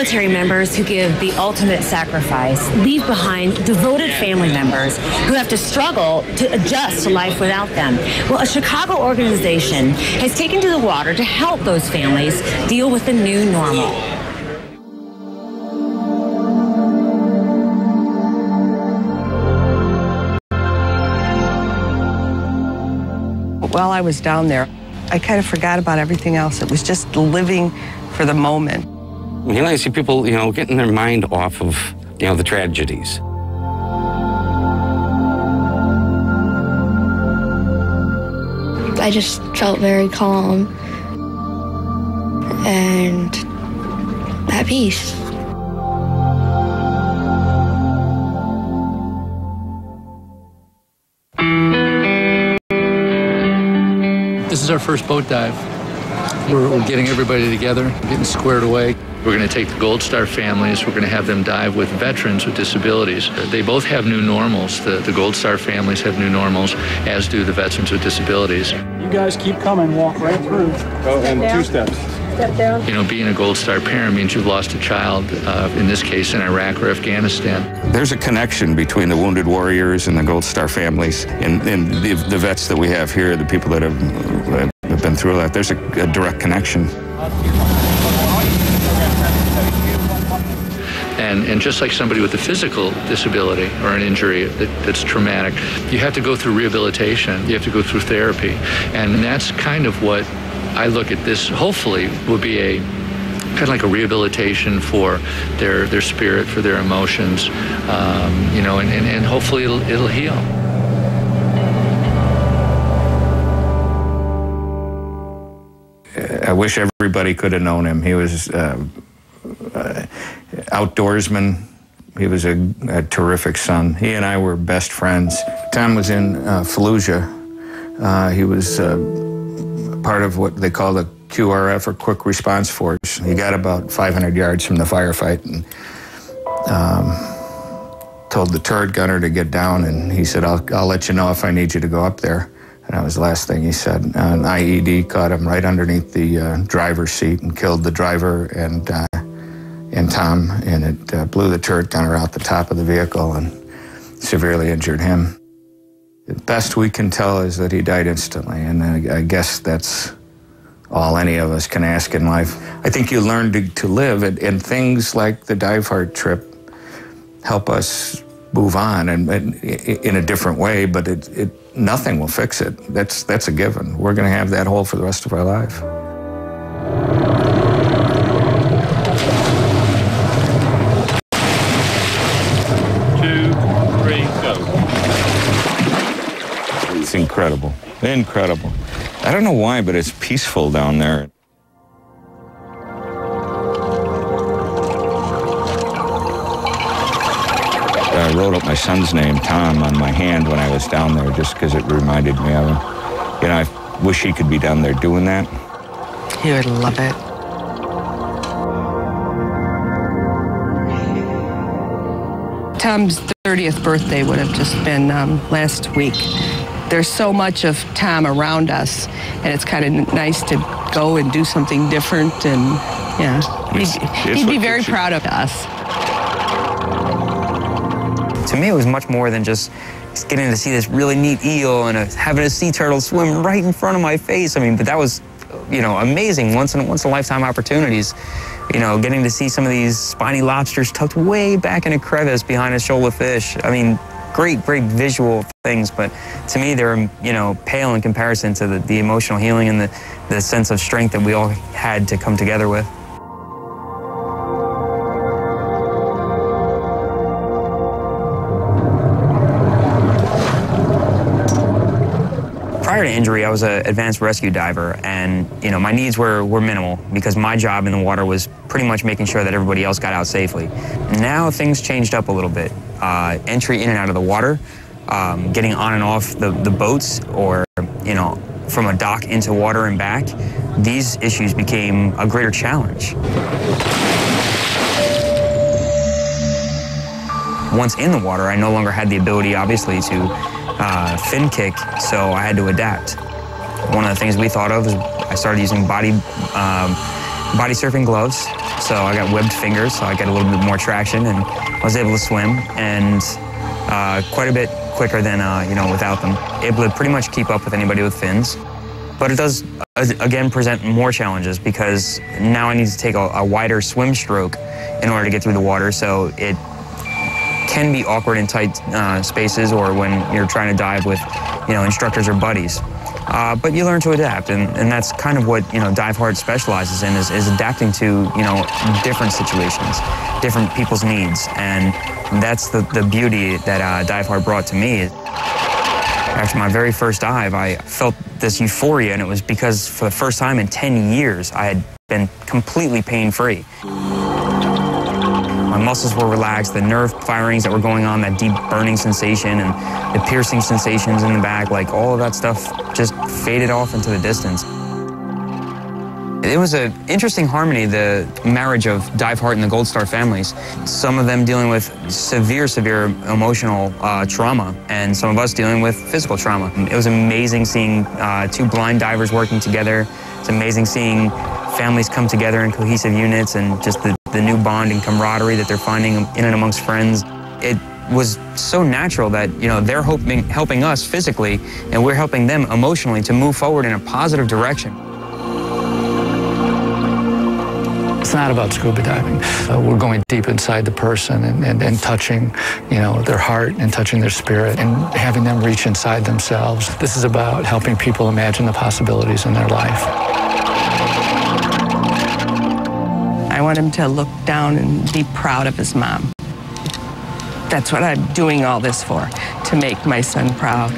military members who give the ultimate sacrifice leave behind devoted family members who have to struggle to adjust to life without them. Well, a Chicago organization has taken to the water to help those families deal with the new normal. While I was down there, I kind of forgot about everything else. It was just living for the moment. I see people, getting their mind off of, the tragedies. I just felt very calm and at peace. This is our first boat dive. We're getting everybody together, getting squared away. We're going to take the Gold Star families. We're going to have them dive with veterans with disabilities. They both have new normals. The Gold Star families have new normals, as do the veterans with disabilities. You guys keep coming, walk right through. Go in 2 steps. Step down. Being a Gold Star parent means you've lost a child, in this case in Iraq or Afghanistan. There's a connection between the wounded warriors and the Gold Star families and the vets that we have here, the people that have been through that. There's a direct connection. And just like somebody with a physical disability or an injury that's traumatic, you have to go through rehabilitation. You have to go through therapy. And that's kind of what I look at this, hopefully, will be a kind of like a rehabilitation for their spirit, for their emotions, and hopefully it'll heal. I wish everybody could have known him. He was outdoorsman. He was a terrific son. He and I were best friends. Tom was in Fallujah. He was part of what they call the QRF, or Quick Response Force. He got about 500 yards from the firefight and told the turret gunner to get down, and he said, I'll let you know if I need you to go up there. And that was the last thing he said. An IED caught him right underneath the driver's seat and killed the driver and Tom, and it blew the turret gunner out the top of the vehicle and severely injured him. The best we can tell is that he died instantly, and I guess that's all any of us can ask in life. I think you learn to live, and things like the Diveheart trip help us move on and in a different way, but nothing will fix it. That's a given. We're going to have that hole for the rest of our life. It's incredible, incredible. I don't know why, but it's peaceful down there. I wrote up my son's name, Tom, on my hand when I was down there just because it reminded me of him. I wish he could be down there doing that. He would love it. Tom's 30th birthday would have just been last week. There's so much of Tom around us, and it's kind of nice to go and do something different, and yeah, he'd be very proud of us. To me, it was much more than just getting to see this really neat eel and having a sea turtle swim right in front of my face. I mean, but that was, amazing, once in a lifetime opportunities. Getting to see some of these spiny lobsters tucked way back in a crevice behind a shoal of fish. I mean, great visual things, but to me, they're, pale in comparison to the emotional healing and the sense of strength that we all had to come together with. Prior to injury, I was an advanced rescue diver, and my needs were minimal because my job in the water was pretty much making sure that everybody else got out safely. Now things changed up a little bit. Entry in and out of the water, getting on and off the boats, or from a dock into water and back, these issues became a greater challenge. Once in the water, I no longer had the ability, obviously, to fin kick, so I had to adapt. One of the things we thought of is I started using body body surfing gloves, so I got webbed fingers, so I got a little bit more traction, and I was able to swim, and quite a bit quicker than without them. Able to pretty much keep up with anybody with fins. But it does, again, present more challenges because now I need to take a wider swim stroke in order to get through the water, so it can be awkward in tight spaces or when you're trying to dive with, instructors or buddies. But you learn to adapt, and that's kind of what, Diveheart specializes in, is adapting to, different situations, different people's needs, and that's the beauty that Diveheart brought to me. After my very first dive, I felt this euphoria, and it was because for the first time in 10 years, I had been completely pain-free. My muscles were relaxed, the nerve firings that were going on, that deep burning sensation and the piercing sensations in the back, like all of that stuff just faded off into the distance. It was an interesting harmony, the marriage of Diveheart and the Gold Star families. Some of them dealing with severe emotional trauma, and some of us dealing with physical trauma. It was amazing seeing two blind divers working together. It's amazing seeing families come together in cohesive units and just the new bond and camaraderie that they're finding in and amongst friends. It was so natural that, they're helping us physically, and we're helping them emotionally to move forward in a positive direction. It's not about scuba diving. We're going deep inside the person and touching, their heart and touching their spirit and having them reach inside themselves. This is about helping people imagine the possibilities in their life. I want him to look down and be proud of his mom. That's what I'm doing all this for, to make my son proud.